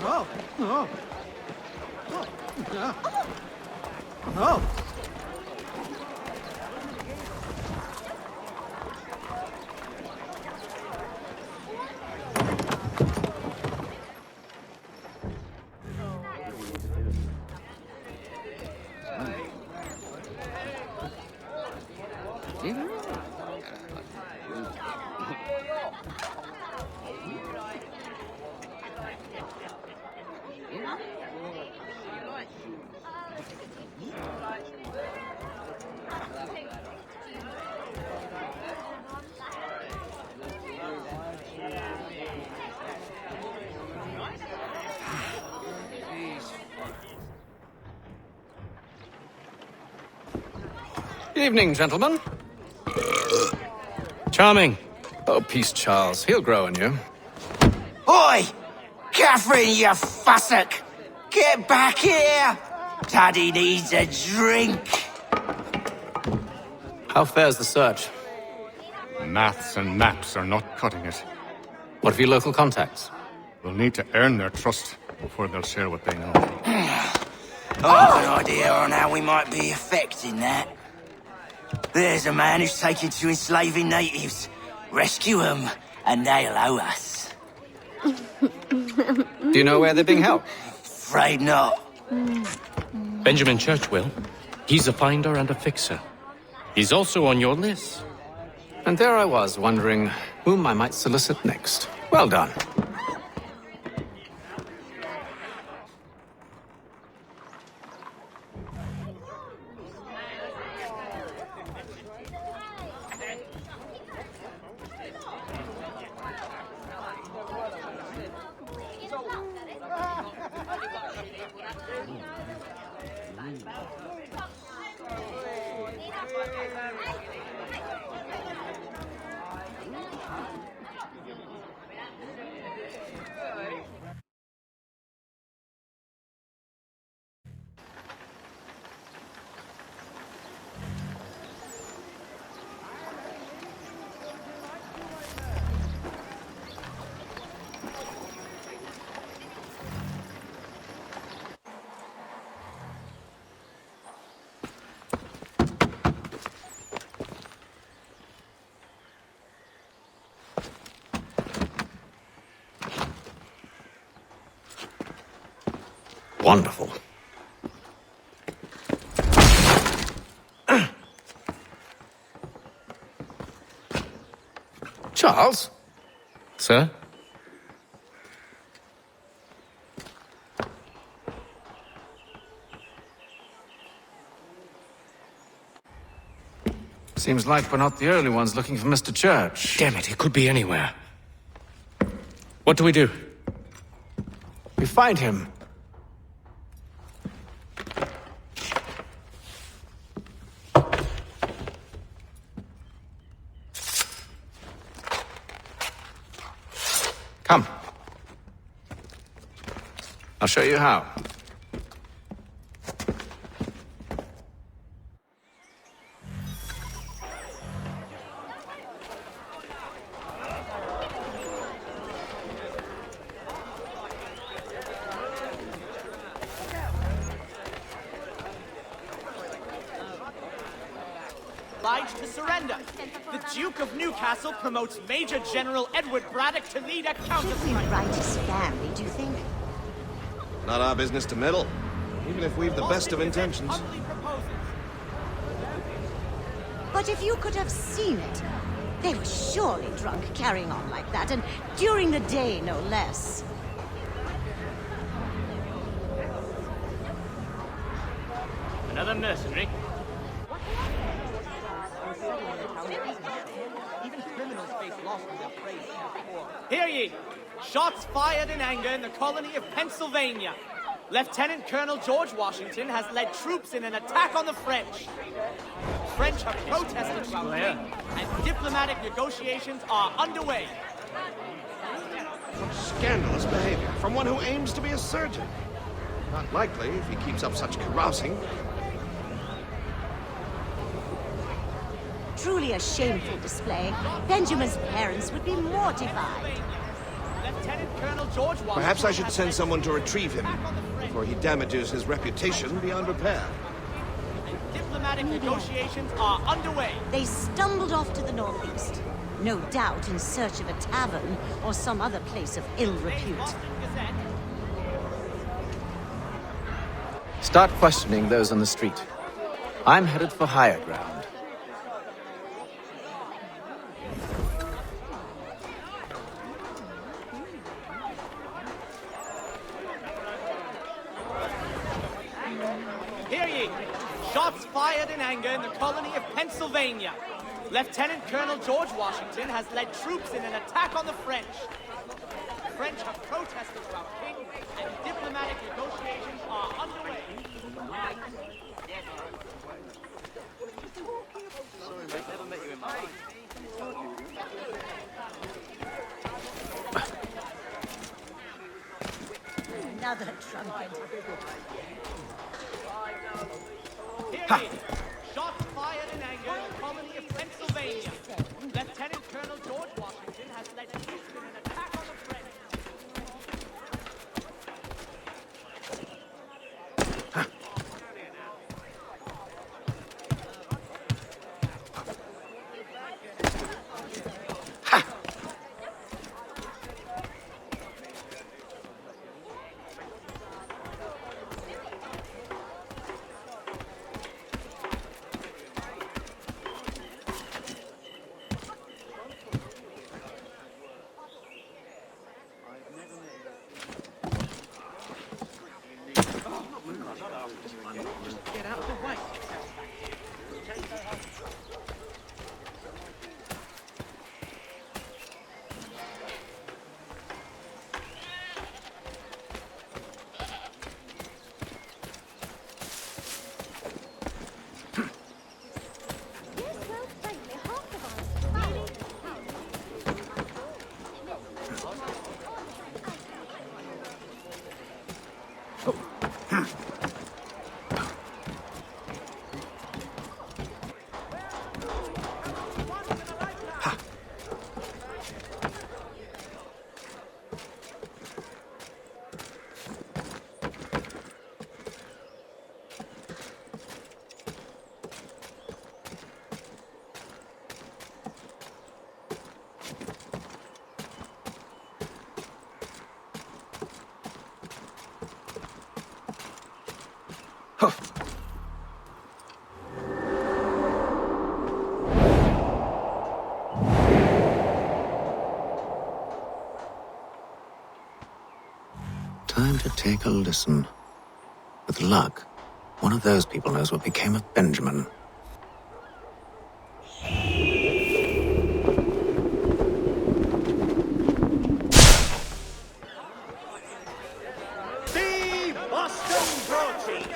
Oh! Oh! Oh! Yeah. Oh! Evening, gentlemen. Charming. Oh, peace, Charles. He'll grow on you. Oi! Catherine, you fussock! Get back here! Daddy needs a drink. How fares the search? Maths and maps are not cutting it. What of your local contacts? We'll need to earn their trust before they'll share what they know. I've an idea on how we might be affecting that. There's a man who's taken to enslaving natives. Rescue them, and they'll owe us. Do you know where they're being held? Afraid not. Benjamin Church will. He's a finder and a fixer. He's also on your list. And there I was, wondering whom I might solicit next. Well done. Wonderful. Charles? Sir? Seems like we're not the only ones looking for Mr. Church. Damn it, he could be anywhere. What do we do? We find him. Come. I'll show you how. Obliged to surrender. The Duke of Newcastle promotes Major General Edward Braddock to lead a Should we counterstrike. write his family, do you think? Not our business to meddle, even if we've the best of intentions. Humbly proposes. But if you could have seen it, they were surely drunk carrying on like that, and during the day, no less. Another mercenary. Hear ye! Shots fired in anger in the colony of Pennsylvania. Lieutenant Colonel George Washington has led troops in an attack on the French. French have protested roundly, and diplomatic negotiations are underway. Such scandalous behavior from one who aims to be a surgeon. Not likely if he keeps up such carousing. Truly a shameful display. Benjamin's parents would be mortified. Lieutenant Colonel George Washington... Perhaps I should has send led someone to troops retrieve him in an attack on the French. before he damages his reputation beyond repair. Diplomatic negotiations are underway. They stumbled off to the northeast. No doubt in search of a tavern or some other place of ill repute. Boston Gazette. Start questioning those on the street. I'm headed for higher ground. Hear ye! Shots fired in anger in the colony of Pennsylvania. Lieutenant Colonel George Washington has led troops in an attack on the French. The French have protested to our king, and diplomatic negotiations are underway. Another trumpet. Hear ye! Shots fired in anger in the colony of Pennsylvania. Lieutenant Colonel George Washington has led troops in an attack on the French. Time to take a listen. With luck, one of those people knows what became of Benjamin. The Boston Broadsheet.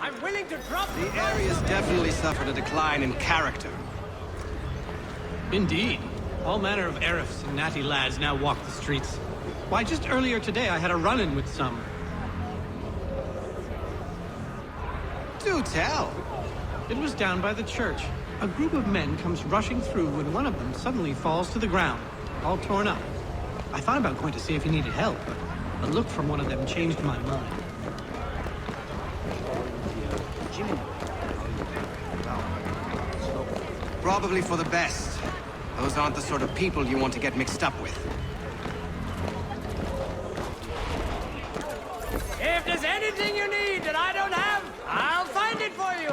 I'm willing to drop The area's definitely suffered a decline in character. Indeed. All manner of Arifs and natty lads now walk the streets. Why, just earlier today I had a run-in with some. Do tell. It was down by the church. A group of men comes rushing through when one of them suddenly falls to the ground, all torn up. I thought about going to see if he needed help, but a look from one of them changed my mind. Probably for the best. Those aren't the sort of people you want to get mixed up with. If there's anything you need that I don't have, I'll find it for you.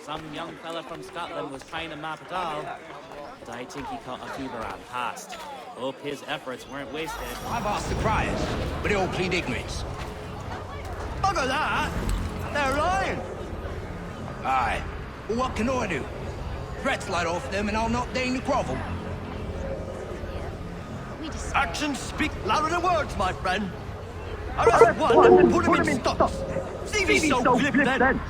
Some young fella from Scotland was trying to map it all, but I think he caught a fever and passed. Hope his efforts weren't wasted. I've asked the criers, but they all plead ignorance. Bugger that! They're lying! Aye. Well, what can I do? Threats light off them and I'll not deign to grovel. Actions speak louder than words, my friend. Arrest one and put him in stocks. See if he's so glib then.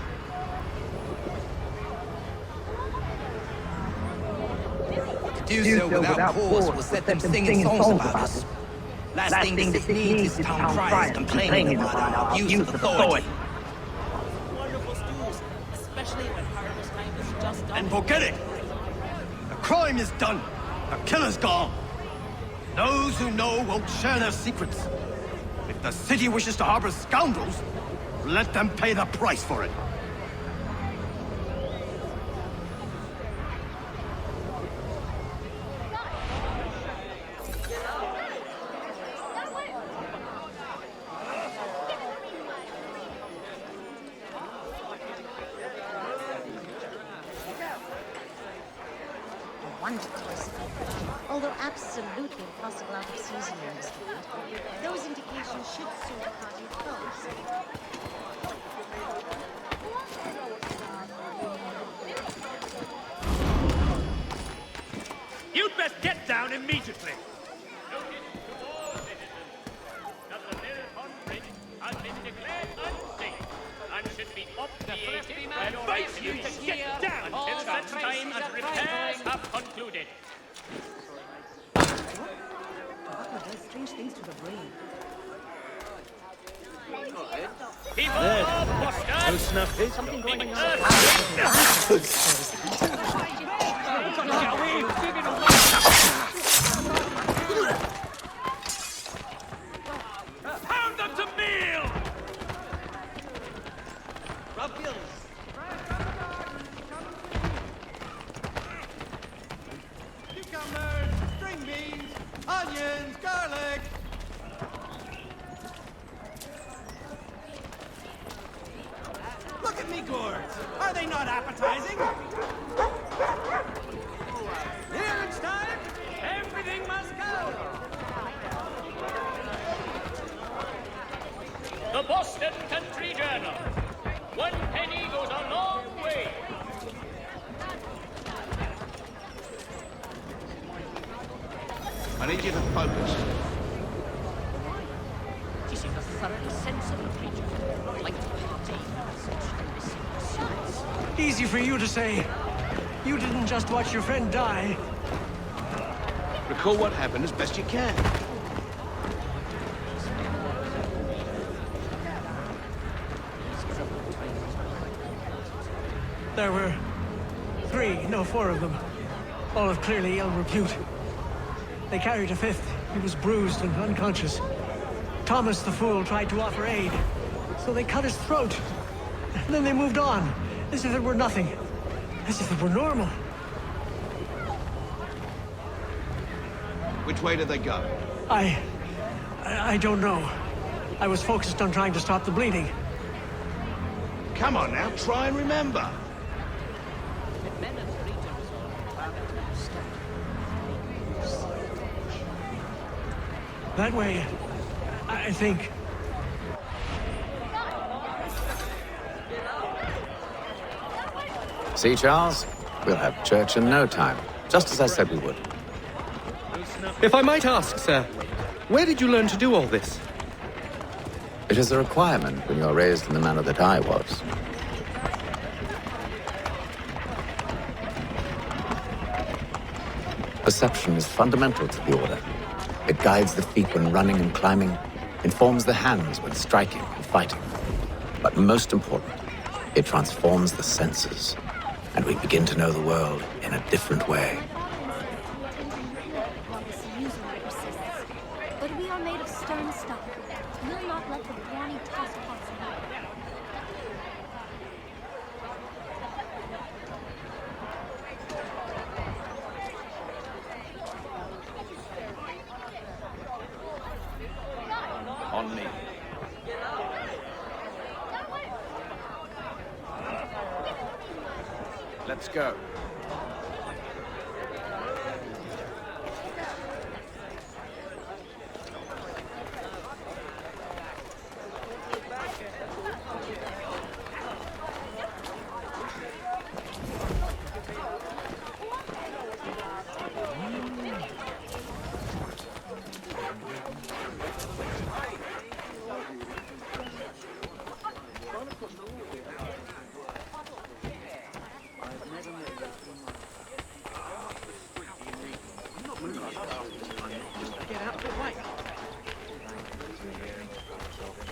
To do so without cause will set them singing songs about us. Last thing the city needs is town criers complaining about our abuse of authority. Wonderful stews, especially when harvest time is just done. And forget it. The crime is done. The killer's gone. Those who know won't share their secrets. If the city wishes to harbor scoundrels, let them pay the price for it. Although absolutely impossible out of season in this field, those indications should suit a party of foes. You'd best get down immediately. Has been declared unsafe and should be obviated. I advise you to get down until such time as repairs have concluded. Strange things to the brain. People of Boston! Something going on. Pound them to meal! Rob Gills. Cucumbers, string beans, onions, garlic. Look at me gourds. Are they not appetizing? Here it's time. Everything must go. The Boston Country Journal. 1 penny goes a long way. I need you to focus. She seems a thoroughly sensible creature. Not like to partake in such illicit. Easy for you to say. You didn't just watch your friend die. Recall what happened as best you can. There were 4 of them. All of clearly ill repute. They carried a 5th. He was bruised and unconscious. Thomas the Fool tried to offer aid, so they cut his throat. And then they moved on, as if it were nothing. As if it were normal. Which way did they go? I don't know. I was focused on trying to stop the bleeding. Come on now, try and remember. That way, I think. See, Charles? We'll have church in no time, just as I said we would. If I might ask, sir, where did you learn to do all this? It is a requirement when you are raised in the manner that I was. Perception is fundamental to the order. It guides the feet when running and climbing, informs the hands when striking and fighting. But most important, it transforms the senses, and we begin to know the world in a different way. But we are made of stern stuff. We'll not let the brawny tosspots know. On me. Let's go.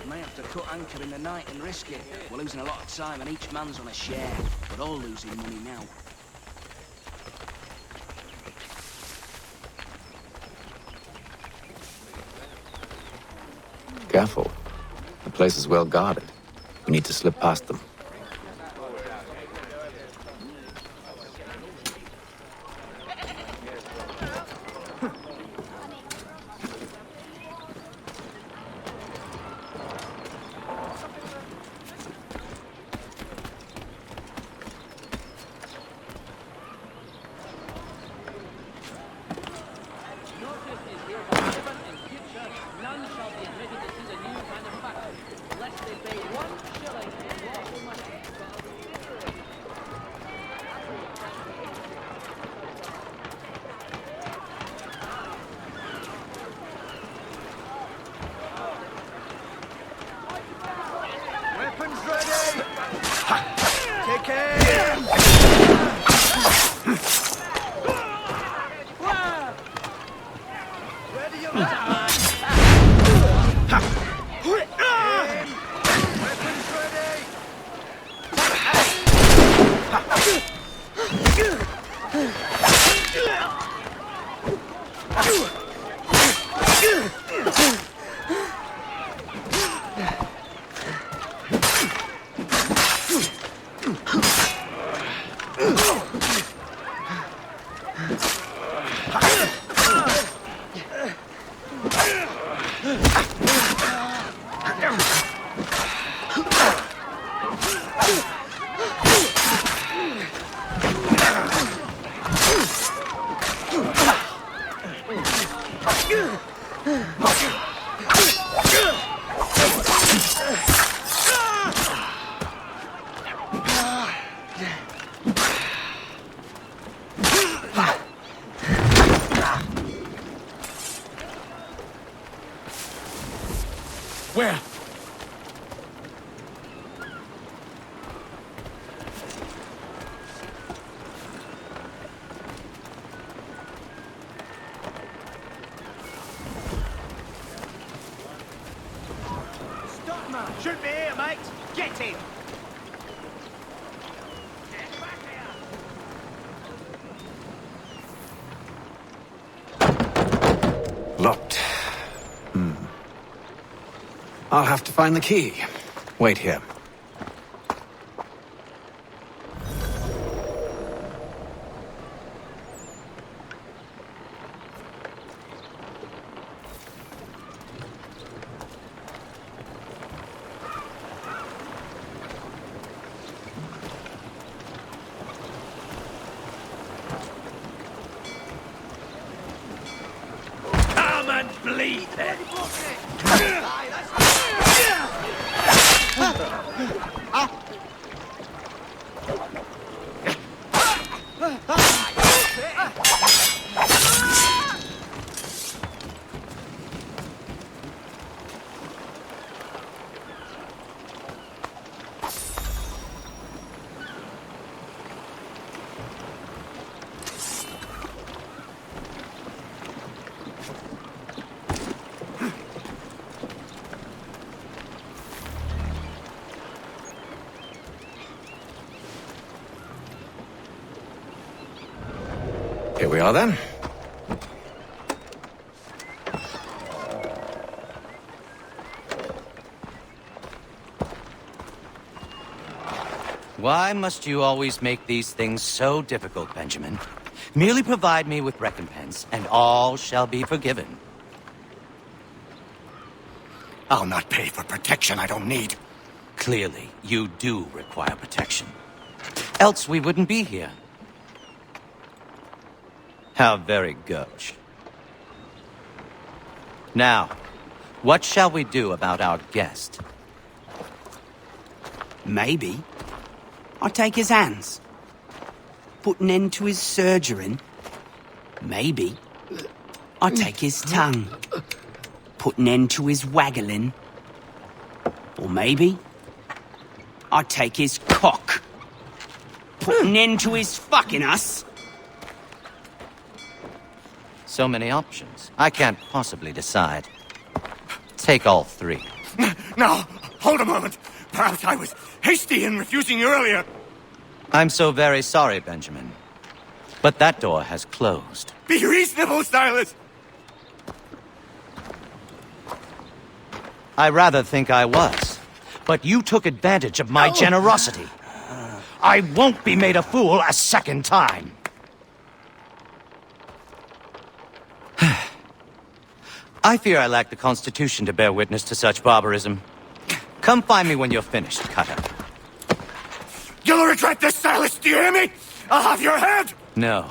May have to cut anchor in the night and risk it. We're losing a lot of time and each man's on a share. We're all losing money now. Careful. The place is well guarded. We need to slip past them. Weapons ready! Kick in! Ready your weapons ready! Where? Stop, man! Should be here, mate! Get in! Locked. I'll have to find the key. Wait here. Come and bleed then! Here we are then. Why must you always make these things so difficult, Benjamin? Merely provide me with recompense, and all shall be forgiven. I'll not pay for protection I don't need. Clearly, you do require protection. Else we wouldn't be here. How very gauche. Now, what shall we do about our guest? Maybe I take his hands. Put an end to his surgering. Maybe I take his tongue. Put an end to his waggling. Or maybe I take his cock. Put an end to his fucking us. So many options. I can't possibly decide. Take all three. Now, hold a moment. Perhaps I was hasty in refusing you earlier. I'm so very sorry, Benjamin. But that door has closed. Be reasonable, Silas. I rather think I was. But you took advantage of my generosity. I won't be made a fool a second time. I fear I lack the constitution to bear witness to such barbarism. Come find me when you're finished, Cutter. You'll regret this, Silas, do you hear me? I'll have your head! No.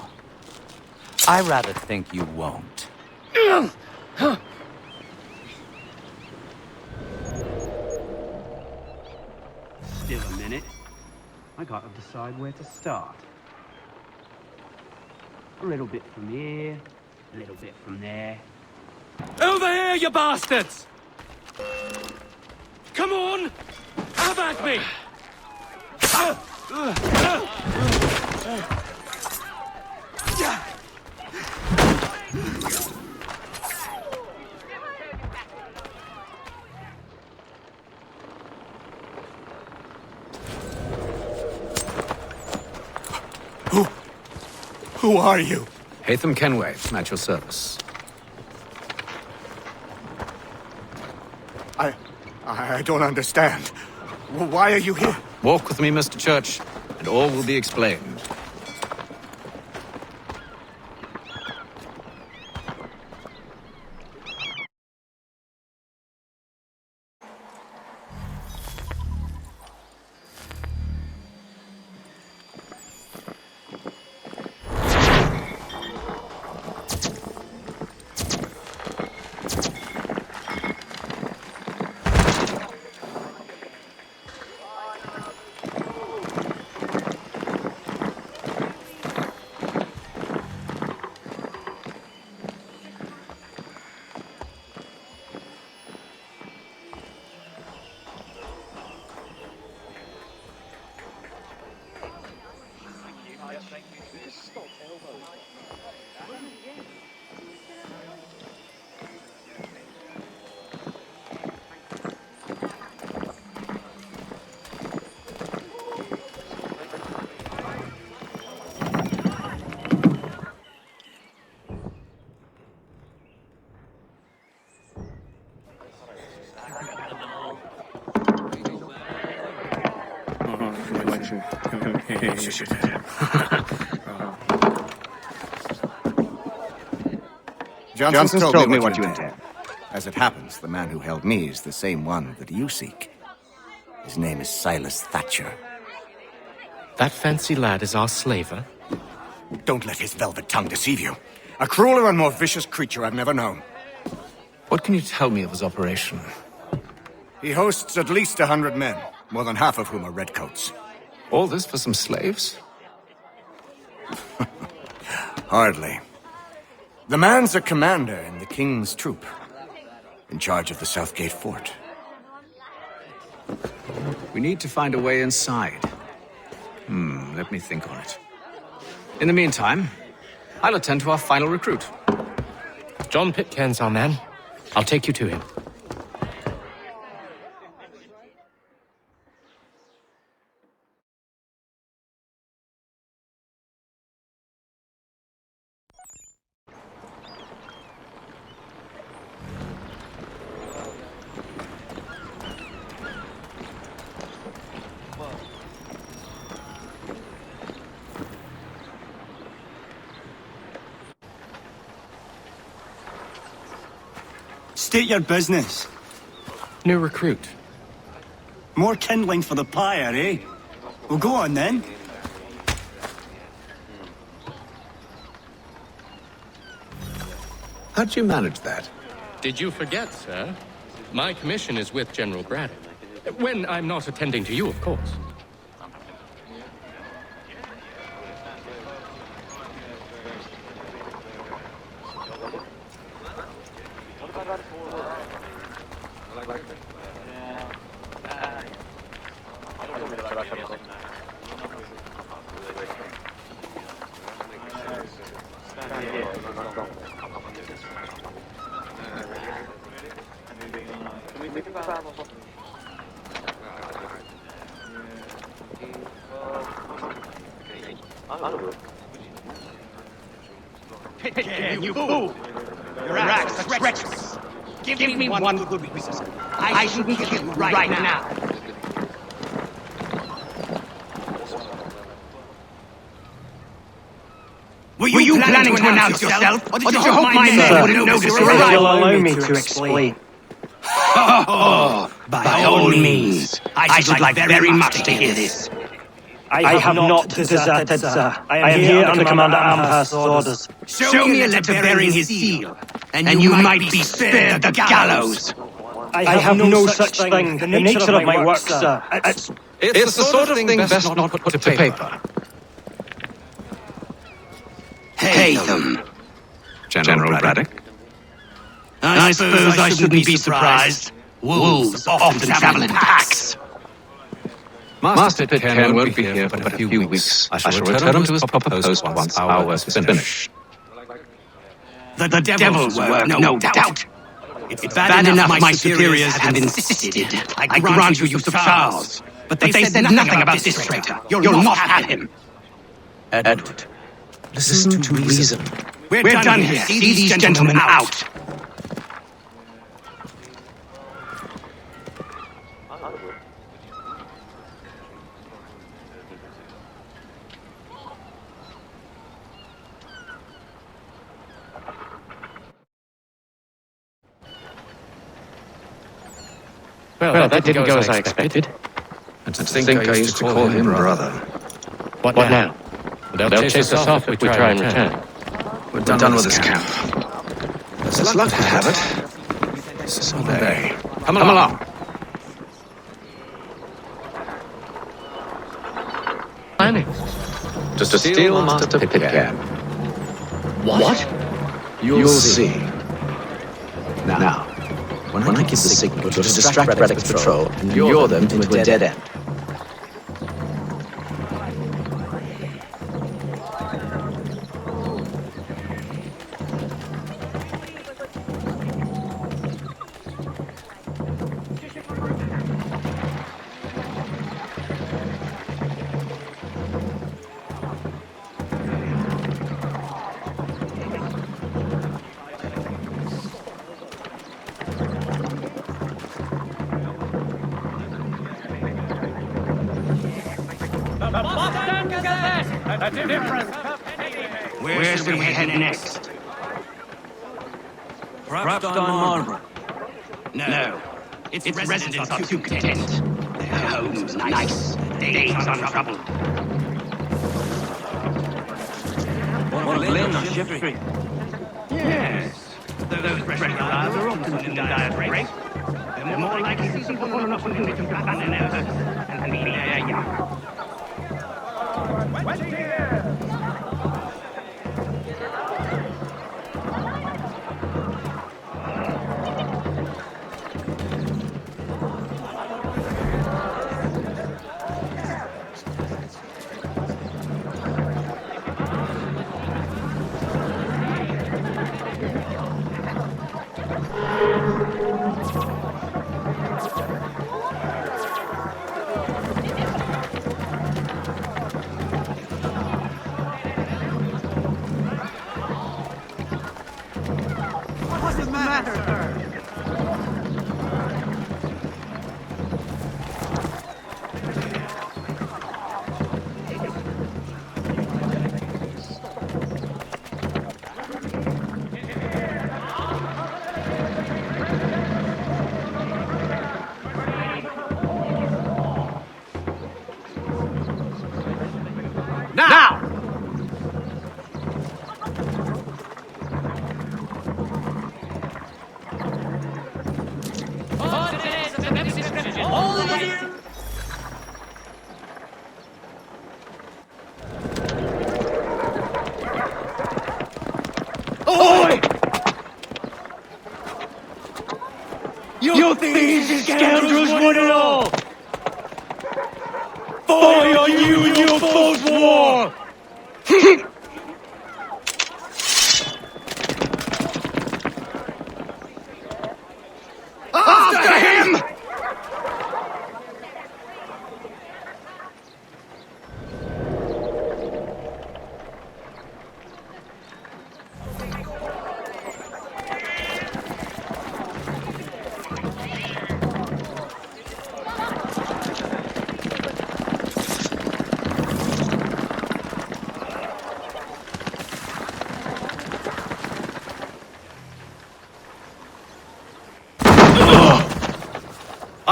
I rather think you won't. Still a minute. I gotta decide where to start. A little bit from here, a little bit from there. Over here, you bastards! Come on! Have at me! Who are you? Hatham Kenway, at your service. I don't understand. Why are you here? Walk with me, Mr. Church, and all will be explained. Johnson's told me what you intend. As it happens, the man who held me is the same one that you seek. His name is Silas Thatcher. That fancy lad is our slaver? Don't let his velvet tongue deceive you. A crueler and more vicious creature I've never known. What can you tell me of his operation? He hosts at least 100 men, more than half of whom are redcoats. All this for some slaves? Hardly. The man's a commander in the king's troop, in charge of the Southgate fort. We need to find a way inside. Let me think on it. In the meantime, I'll attend to our final recruit. John Pitcairn's our man. I'll take you to him. State your business. New recruit. More kindling for the pyre, eh? Well, go on then. How'd you manage that? Did you forget, sir? My commission is with General Braddock. When I'm not attending to you, of course. You fool! Your acts are treacherous. Give me one good reason. I shouldn't kill you right now. Were you planning to announce yourself? Or did you hope my men wouldn't notice your arrival? Allow me to explain. By all means. I should like very much to hear this. I have not deserted, sir. I am here under Commander Amherst's orders. Show me a letter bearing his seal, and you might be spared the gallows. I have no such thing. The nature of my work, sir. It's the sort of thing best not put to paper. Hatham. General Braddock? I suppose I shouldn't be surprised. Wolves often travel in packs. Master Pitcairn won't be here for but a few weeks. I shall return him to his proper post once our work is finished. The devil's work, no doubt. It's bad enough my superiors have insisted I grant you use of Charles. But they said nothing about this traitor. You'll not have him. Edward, listen to reason. We're done here. See these gentlemen out. Well, that didn't go as I expected. And to think I used to call him brother. What now? They'll chase us off if we try and return. We're done with this camp. There's luck to have it. So they. Come along. Planning. Just to steal Master Pitcairn. What? You'll see. Now, when I give the signal to distract Braddock's patrol and lure them into a dead end. Where should we head next? Perhaps on Marlborough. No. Its residents are too content. Their homes nice, days untroubled. What Lynn or Shiftry? Yes. Those fresh guards are often in dire straits. They're more likely to see one enough to abandon their hurts and be their young. scoundrels want it all! Fire on you and your false war! After him!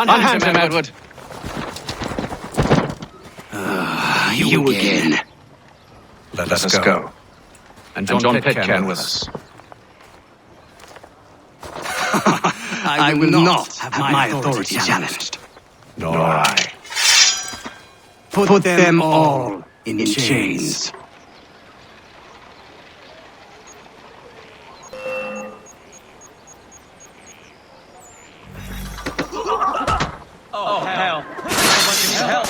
Unhand him, Edward. You again. Let us go. And John Pitcairn with us. I will not have my authority challenged. Nor I. Put them all in chains. Oh, hell. Help.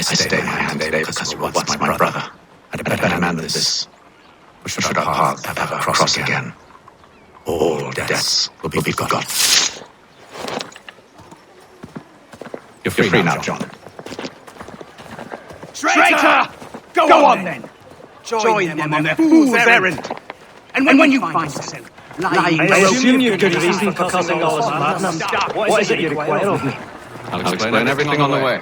I stayed my hand today because you're once my brother, and a better man than this. Should our paths ever cross again, all debts will be forgotten. You're free now, John. Traitor! Go on then! Join them on their fool's errand! And when you find yourself lying... I assume you've good reason for causing all this madness. What is it you require of me? I'll explain everything on the way.